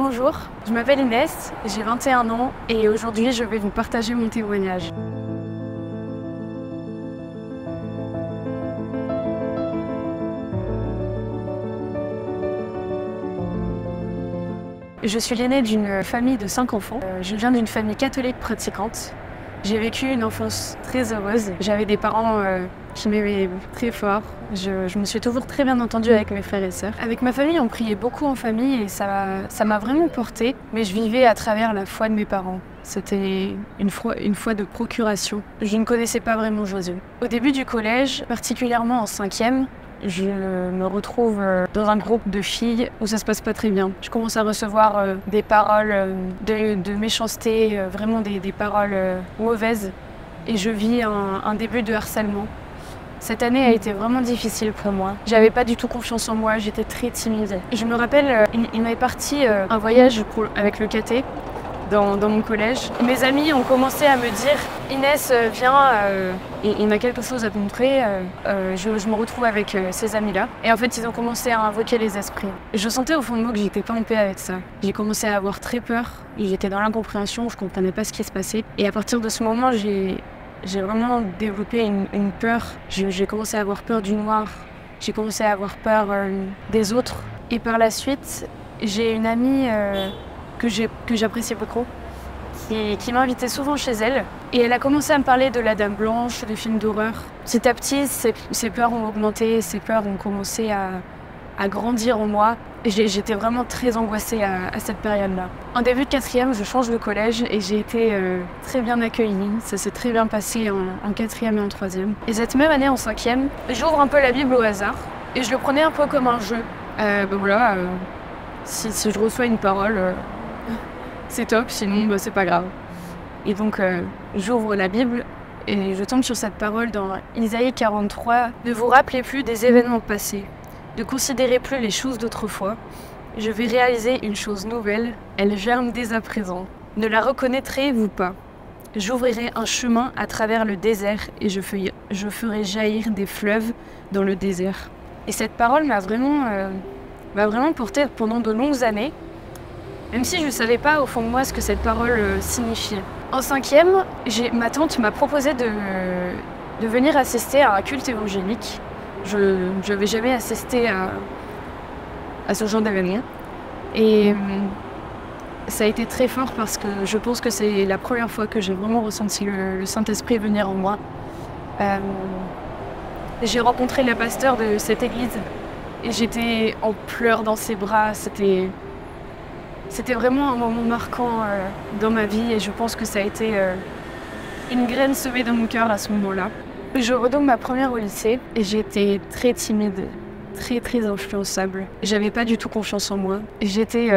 Bonjour, je m'appelle Inès, j'ai 21 ans et aujourd'hui je vais vous partager mon témoignage. Je suis l'aînée d'une famille de 5 enfants. Je viens d'une famille catholique pratiquante. J'ai vécu une enfance très heureuse. J'avais des parents qui m'aimaient très fort. Je me suis toujours très bien entendue avec mes frères et sœurs. Avec ma famille, on priait beaucoup en famille et ça m'a vraiment portée. Mais je vivais à travers la foi de mes parents. C'était une foi de procuration. Je ne connaissais pas vraiment Jésus. Au début du collège, particulièrement en 5e, je me retrouve dans un groupe de filles où ça se passe pas très bien. Je commence à recevoir des paroles de méchanceté, vraiment des paroles mauvaises. Et je vis un début de harcèlement. Cette année a été vraiment difficile pour moi. J'avais pas du tout confiance en moi, j'étais très timide. Je me rappelle, il m'avait parti un voyage avec le caté dans mon collège. Mes amis ont commencé à me dire « Inès, viens, on a quelque chose à te montrer. » Je me retrouve avec ces amis-là. Et en fait, ils ont commencé à invoquer les esprits. Je sentais au fond de moi que j'étais pas en paix avec ça. J'ai commencé à avoir très peur. J'étais dans l'incompréhension, je comprenais pas ce qui se passait. Et à partir de ce moment, j'ai vraiment développé une peur. J'ai commencé à avoir peur du noir. J'ai commencé à avoir peur des autres. Et par la suite, j'ai une amie que j'appréciais beaucoup, qui m'invitait souvent chez elle. Et elle a commencé à me parler de la Dame Blanche, des films d'horreur. Petit à petit, ces peurs ont augmenté, ces peurs ont commencé à grandir en moi. J'étais vraiment très angoissée à cette période-là. En début de 4e, je change de collège et j'ai été très bien accueillie. Ça s'est très bien passé en 4e et en 3e. Et cette même année, en 5e, j'ouvre un peu la Bible au hasard et je le prenais un peu comme un jeu. Si je reçois une parole, c'est top, sinon c'est pas grave. Et donc j'ouvre la Bible et je tombe sur cette parole dans Isaïe 43. « Ne vous rappelez plus des événements passés, ne considérez plus les choses d'autrefois. Je vais réaliser une chose nouvelle, elle germe dès à présent. Ne la reconnaîtrez-vous pas? J'ouvrirai un chemin à travers le désert et je ferai jaillir des fleuves dans le désert. » Et cette parole m'a vraiment portée pendant de longues années, même si je ne savais pas au fond de moi ce que cette parole signifiait. En 5e, ma tante m'a proposé de venir assister à un culte évangélique. Je n'avais jamais assisté à ce genre d'événement. Et ça a été très fort parce que je pense que c'est la première fois que j'ai vraiment ressenti le Saint-Esprit venir en moi. J'ai rencontré le pasteur de cette église et j'étais en pleurs dans ses bras. C'était vraiment un moment marquant dans ma vie et je pense que ça a été une graine semée dans mon cœur à ce moment-là. Je redonne ma première au lycée et j'étais très timide, très influençable. J'avais pas du tout confiance en moi. J'étais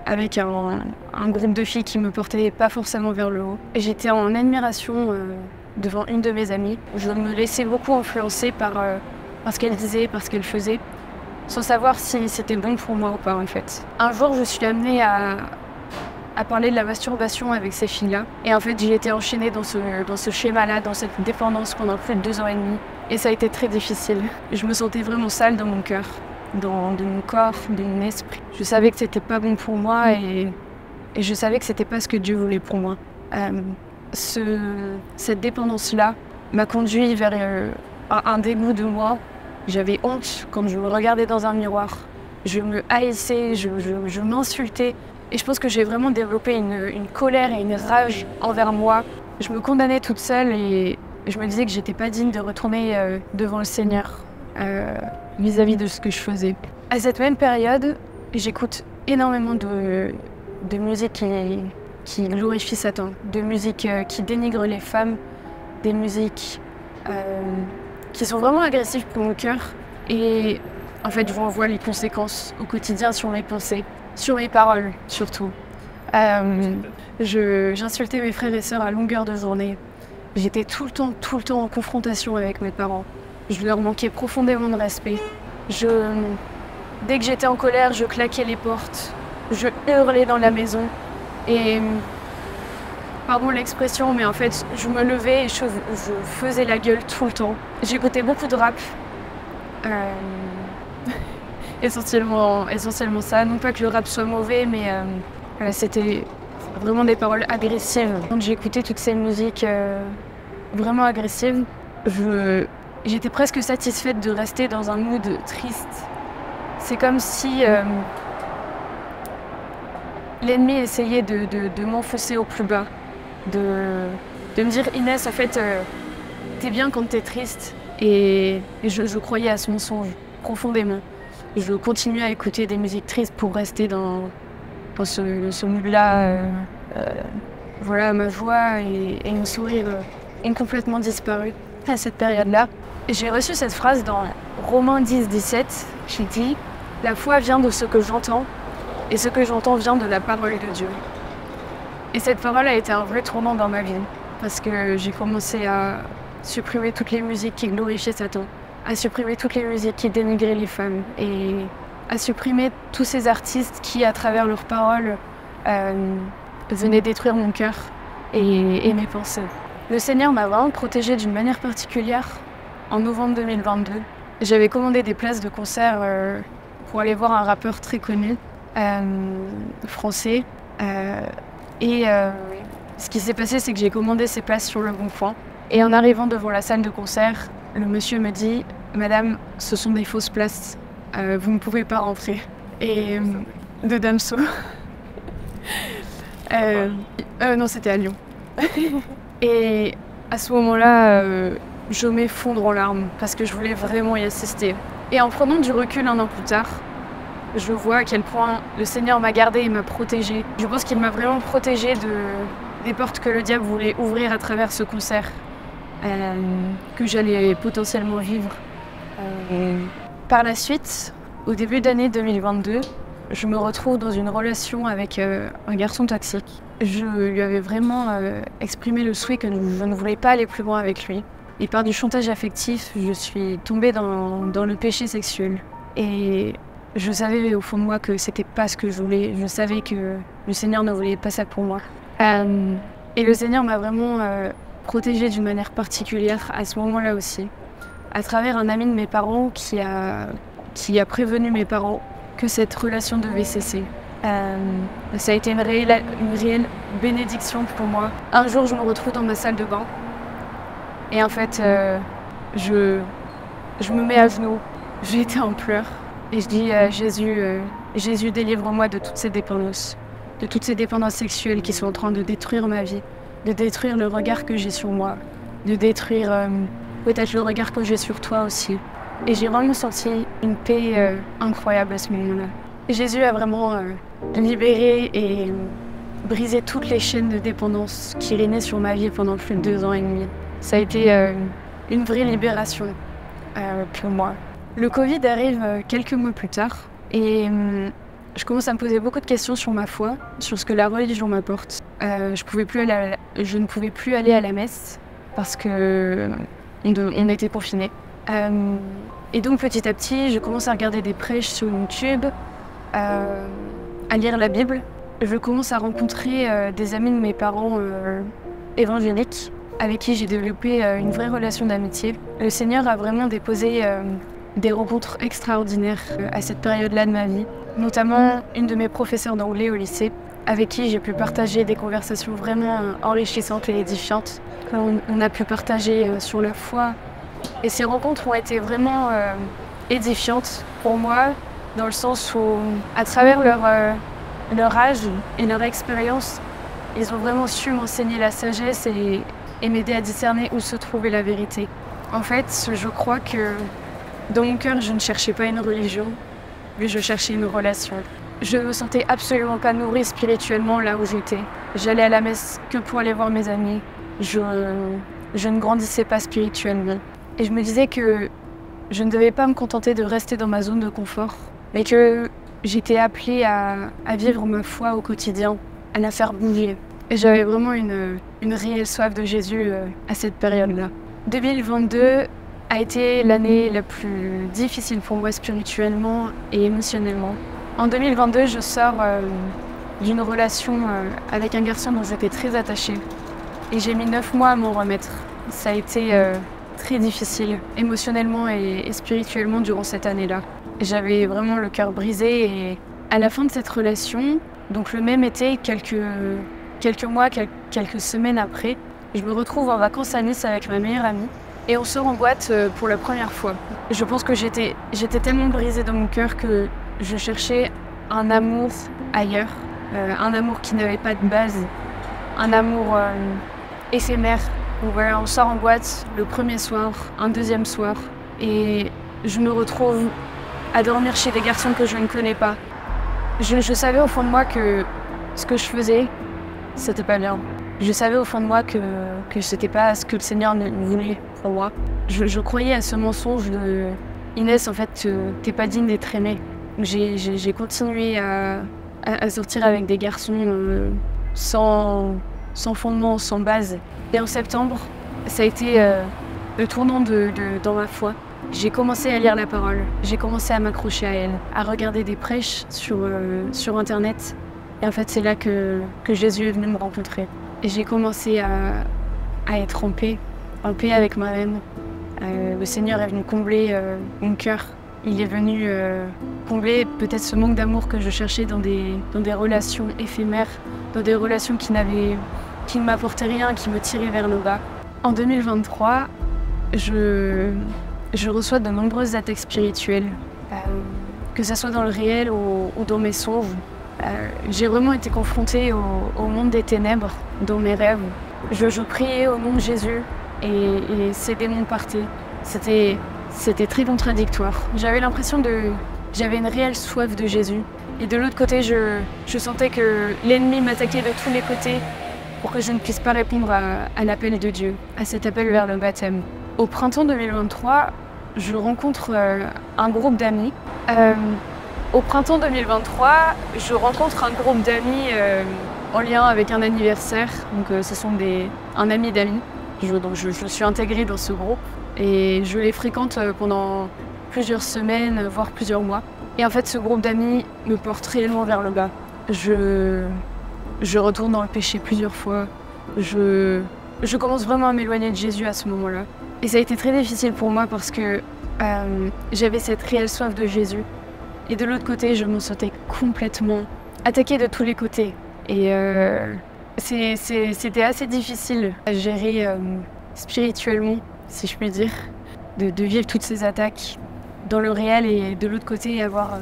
avec un groupe de filles qui me portait pas forcément vers le haut. J'étais en admiration devant une de mes amies. Je me laissais beaucoup influencer par ce qu'elle disait, par ce qu'elle faisait, sans savoir si c'était bon pour moi ou pas en fait. Un jour, je suis amenée à parler de la masturbation avec ces filles-là. Et en fait, j'ai été enchaînée dans ce schéma-là, dans cette dépendance pendant plus de 2 ans et demi. Et ça a été très difficile. Je me sentais vraiment sale dans mon cœur, de mon corps, de mon esprit. Je savais que c'était pas bon pour moi et je savais que c'était pas ce que Dieu voulait pour moi. Cette dépendance-là m'a conduit vers un dégoût de moi. J'avais honte quand je me regardais dans un miroir. Je me haïssais, je m'insultais. Et je pense que j'ai vraiment développé une colère et une rage envers moi. Je me condamnais toute seule et je me disais que j'étais pas digne de retourner devant le Seigneur vis-à-vis de ce que je faisais. À cette même période, j'écoute énormément de musique qui glorifie Satan, de musique qui dénigre les femmes, des musiques qui sont vraiment agressives pour mon cœur. Et en fait, je vois les conséquences au quotidien sur mes pensées, sur mes paroles surtout. J'insultais mes frères et sœurs à longueur de journée. J'étais tout le temps en confrontation avec mes parents. Je leur manquais profondément de respect. Dès que j'étais en colère, je claquais les portes. Je hurlais dans la maison. Et pardon l'expression, mais en fait, je me levais et je faisais la gueule tout le temps. J'écoutais beaucoup de rap. essentiellement ça. Non pas que le rap soit mauvais, mais voilà, c'était vraiment des paroles agressives. Quand j'ai écouté toutes ces musiques vraiment agressives, j'étais presque satisfaite de rester dans un mood triste. C'est comme si l'ennemi essayait de m'enfoncer au plus bas, de me dire « Inès, en fait, t'es bien quand t'es triste ». Et je croyais à ce mensonge profondément. Je continuais à écouter des musiques tristes pour rester dans ce mood-là. Voilà, ma joie et mon sourire ont complètement disparu à cette période-là. J'ai reçu cette phrase dans Romains 10-17 qui dit « La foi vient de ce que j'entends, et ce que j'entends vient de la parole de Dieu. » Et cette parole a été un vrai tournant dans ma vie, parce que j'ai commencé à supprimer toutes les musiques qui glorifiaient Satan, à supprimer toutes les musiques qui dénigraient les femmes, et à supprimer tous ces artistes qui, à travers leurs paroles, venaient détruire mon cœur et mes pensées. Le Seigneur m'a vraiment protégée d'une manière particulière en novembre 2022. J'avais commandé des places de concert pour aller voir un rappeur très connu, français. Ce qui s'est passé, c'est que j'ai commandé ces places sur Le Bon Coin. Et en arrivant devant la salle de concert, le monsieur me dit « Madame, ce sont des fausses places, vous ne pouvez pas rentrer. » Et de Damso. Non, c'était à Lyon. Et à ce moment-là, je m'effondre en larmes parce que je voulais vraiment y assister. Et en prenant du recul un an plus tard, je vois à quel point le Seigneur m'a gardée et m'a protégée. Je pense qu'il m'a vraiment protégée des portes que le diable voulait ouvrir à travers ce concert, que j'allais potentiellement vivre. Par la suite, au début d'année 2022, je me retrouve dans une relation avec un garçon toxique. Je lui avais vraiment exprimé le souhait que je ne voulais pas aller plus loin avec lui. Et par du chantage affectif, je suis tombée dans le péché sexuel. Et je savais au fond de moi que c'était pas ce que je voulais. Je savais que le Seigneur ne voulait pas ça pour moi. Et le Seigneur m'a vraiment protégée d'une manière particulière à ce moment-là aussi. À travers un ami de mes parents qui a prévenu mes parents que cette relation devait cesser. Ça a été une réelle bénédiction pour moi. Un jour, je me retrouve dans ma salle de bain. Et en fait, je me mets à genoux. J'ai été en pleurs. Et je dis à Jésus, Jésus, délivre-moi de toutes ces dépendances. De toutes ces dépendances sexuelles qui sont en train de détruire ma vie. De détruire le regard que j'ai sur moi. De détruire peut-être le regard que j'ai sur toi aussi. Et j'ai vraiment senti une paix incroyable à ce moment-là. Jésus a vraiment libéré et brisé toutes les chaînes de dépendance qui régnaient sur ma vie pendant plus de 2 ans et demi. Ça a été une vraie libération pour moi. Le Covid arrive quelques mois plus tard et je commence à me poser beaucoup de questions sur ma foi, sur ce que la religion m'apporte. Je ne pouvais plus aller à la messe parce qu'on était confinés. Et donc petit à petit, je commence à regarder des prêches sur YouTube, à lire la Bible. Je commence à rencontrer des amis de mes parents évangéliques avec qui j'ai développé une vraie relation d'amitié. Le Seigneur a vraiment déposé des rencontres extraordinaires à cette période-là de ma vie, notamment une de mes professeurs d'anglais au lycée, avec qui j'ai pu partager des conversations vraiment enrichissantes et édifiantes. On a pu partager sur la foi. Et ces rencontres ont été vraiment édifiantes pour moi, dans le sens où, à travers leur âge et leur expérience, ils ont vraiment su m'enseigner la sagesse et m'aider à discerner où se trouvait la vérité. En fait, je crois que dans mon cœur, je ne cherchais pas une religion, mais je cherchais une relation. Je ne me sentais absolument pas nourrie spirituellement là où j'étais. J'allais à la messe que pour aller voir mes amis. Je ne grandissais pas spirituellement. Et je me disais que je ne devais pas me contenter de rester dans ma zone de confort, mais que j'étais appelée à vivre ma foi au quotidien, à la faire bouger. Et j'avais vraiment une réelle soif de Jésus à cette période-là. 2022 a été l'année la plus difficile pour moi spirituellement et émotionnellement. En 2022, je sors d'une relation avec un garçon dont j'étais très attachée. Et j'ai mis 9 mois à m'en remettre. Ça a été très difficile, émotionnellement et spirituellement durant cette année-là. J'avais vraiment le cœur brisé et à la fin de cette relation, donc le même été, quelques mois, quelques semaines après, je me retrouve en vacances à Nice avec ma meilleure amie et on sort en boîte pour la première fois. Je pense que j'étais tellement brisée dans mon cœur que je cherchais un amour ailleurs, un amour qui n'avait pas de base, un amour éphémère. Donc voilà, on sort en boîte le premier soir, un deuxième soir et je me retrouve à dormir chez des garçons que je ne connais pas. Je savais au fond de moi que ce que je faisais, c'était pas bien. Je savais au fond de moi que c'était pas ce que le Seigneur voulait pour moi. Je croyais à ce mensonge de Inès, en fait, t'es pas digne d'être aimée. J'ai continué à sortir avec des garçons sans fondement, sans base. Et en septembre, ça a été le tournant dans ma foi. J'ai commencé à lire la parole, j'ai commencé à m'accrocher à elle, à regarder des prêches sur Internet. Et en fait, c'est là que Jésus est venu me rencontrer. Et j'ai commencé à être en paix avec moi-même. Le Seigneur est venu combler mon cœur. Il est venu combler peut-être ce manque d'amour que je cherchais dans des relations éphémères, dans des relations qui ne m'apportaient rien, qui me tiraient vers le bas. En 2023, je reçois de nombreuses attaques spirituelles, que ce soit dans le réel ou dans mes songes. J'ai vraiment été confrontée au monde des ténèbres, dans mes rêves. Je priais au nom de Jésus et ces démons partaient. C'était très contradictoire. J'avais l'impression j'avais une réelle soif de Jésus. Et de l'autre côté, je sentais que l'ennemi m'attaquait de tous les côtés pour que je ne puisse pas répondre à l'appel de Dieu, à cet appel vers le baptême. Au printemps 2023, je rencontre un groupe d'amis. Au printemps 2023, je rencontre un groupe d'amis en lien avec un anniversaire. Donc, ce sont un ami d'amis. Donc, je suis intégrée dans ce groupe et je les fréquente pendant plusieurs semaines, voire plusieurs mois. Et en fait, ce groupe d'amis me porte réellement vers le bas. Je retourne dans le péché plusieurs fois. Je commence vraiment à m'éloigner de Jésus à ce moment-là. Et ça a été très difficile pour moi parce que j'avais cette réelle soif de Jésus. Et de l'autre côté, je me sentais complètement attaquée de tous les côtés. Et c'était assez difficile à gérer spirituellement, si je puis dire, de vivre toutes ces attaques dans le réel et de l'autre côté avoir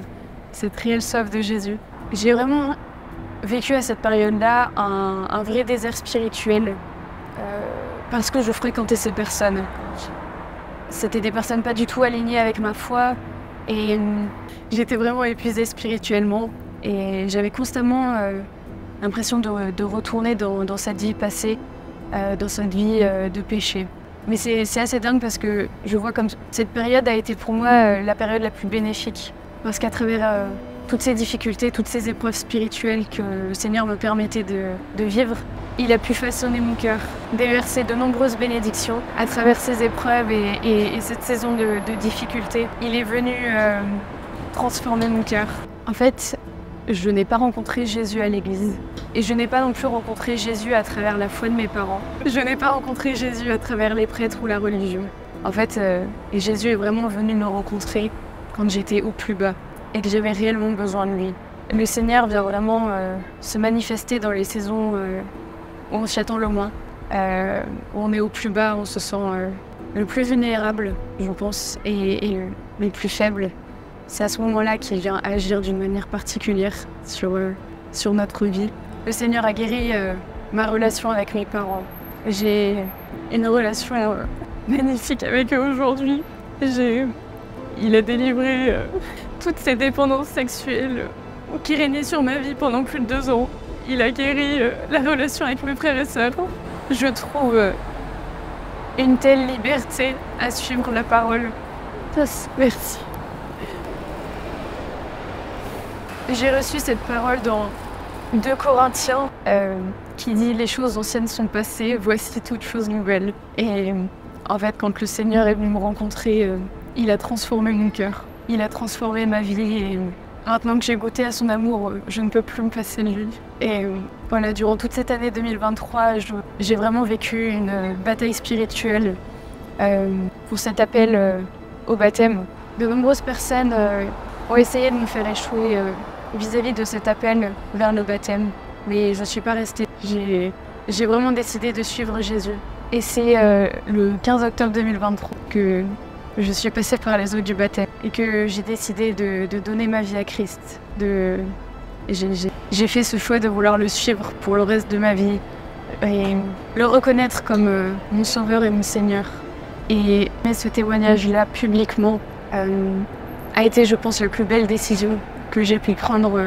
cette réelle soif de Jésus. J'ai vraiment vécu à cette période-là un vrai désert spirituel parce que je fréquentais ces personnes. C'était des personnes pas du tout alignées avec ma foi et j'étais vraiment épuisée spirituellement et j'avais constamment l'impression de retourner dans cette vie passée, dans cette vie de péché. Mais c'est assez dingue parce que je vois comme cette période a été pour moi la période la plus bénéfique. Parce qu'à travers toutes ces difficultés, toutes ces épreuves spirituelles que le Seigneur me permettait de vivre, il a pu façonner mon cœur, déverser de nombreuses bénédictions à travers ces épreuves et cette saison de difficultés. Il est venu transformer mon cœur. En fait, je n'ai pas rencontré Jésus à l'église. Et je n'ai pas non plus rencontré Jésus à travers la foi de mes parents. Je n'ai pas rencontré Jésus à travers les prêtres ou la religion. En fait, Jésus est vraiment venu me rencontrer quand j'étais au plus bas et que j'avais réellement besoin de lui. Le Seigneur vient vraiment se manifester dans les saisons où on s'y attend le moins. Où on est au plus bas, on se sent le plus vulnérable, je pense, et le plus faible. C'est à ce moment-là qu'il vient agir d'une manière particulière sur notre vie. Le Seigneur a guéri ma relation avec mes parents. J'ai une relation magnifique avec eux aujourd'hui. Il a délivré toutes ces dépendances sexuelles qui régnaient sur ma vie pendant plus de 2 ans. Il a guéri la relation avec mes frères et sœurs. Je trouve une telle liberté à suivre la parole. Merci. J'ai reçu cette parole dans 2 Corinthiens qui dit « Les choses anciennes sont passées, voici toutes choses nouvelles ». Et en fait, quand le Seigneur est venu me rencontrer, il a transformé mon cœur. Il a transformé ma vie et maintenant que j'ai goûté à son amour, je ne peux plus me passer de lui. Et voilà, durant toute cette année 2023, j'ai vraiment vécu une bataille spirituelle pour cet appel au baptême. De nombreuses personnes ont essayé de me faire échouer vis-à-vis de cet appel vers le baptême, mais je ne suis pas restée. J'ai vraiment décidé de suivre Jésus. Et c'est le 15 octobre 2023 que je suis passée par les eaux du baptême et que j'ai décidé de donner ma vie à Christ. J'ai fait ce choix de vouloir le suivre pour le reste de ma vie et le reconnaître comme mon sauveur et mon Seigneur. Et ce témoignage-là publiquement a été, je pense, la plus belle décision que j'ai pu prendre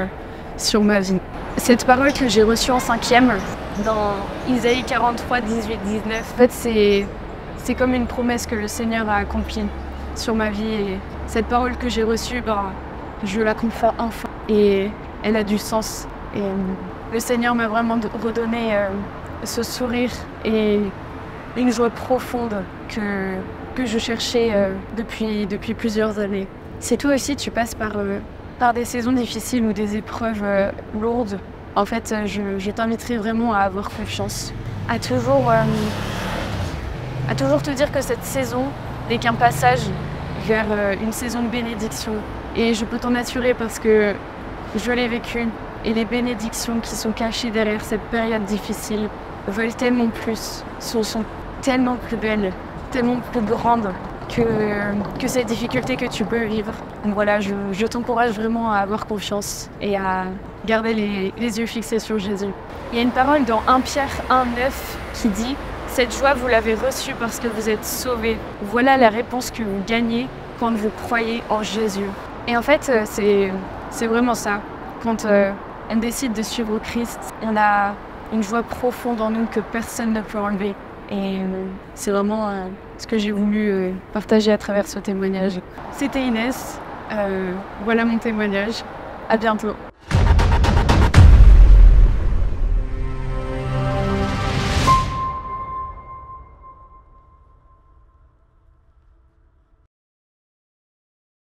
sur ma vie. Cette parole que j'ai reçue en 5e, dans Isaïe 43, 18, 19, en fait, c'est comme une promesse que le Seigneur a accomplie sur ma vie. Et cette parole que j'ai reçue, je la comprends enfin et elle a du sens. Et le Seigneur m'a vraiment redonné ce sourire et une joie profonde que je cherchais depuis plusieurs années. Si toi aussi tu passes par des saisons difficiles ou des épreuves lourdes, en fait, je t'inviterai vraiment à avoir confiance, à toujours te dire que cette saison n'est qu'un passage vers une saison de bénédiction. Et je peux t'en assurer parce que je l'ai vécu. Et les bénédictions qui sont cachées derrière cette période difficile veulent tellement plus, sont tellement plus belles, tellement plus grandes que ces difficultés que tu peux vivre. Donc voilà, je t'encourage vraiment à avoir confiance et à garder les yeux fixés sur Jésus. Il y a une parole dans 1 Pierre 1,9 qui dit « Cette joie, vous l'avez reçue parce que vous êtes sauvés. Voilà la réponse que vous gagnez quand vous croyez en Jésus. » Et en fait, c'est vraiment ça. Quand on décide de suivre Christ, on a une joie profonde en nous que personne ne peut enlever. Et c'est vraiment ce que j'ai voulu partager à travers ce témoignage. C'était Inès, voilà mon témoignage. À bientôt.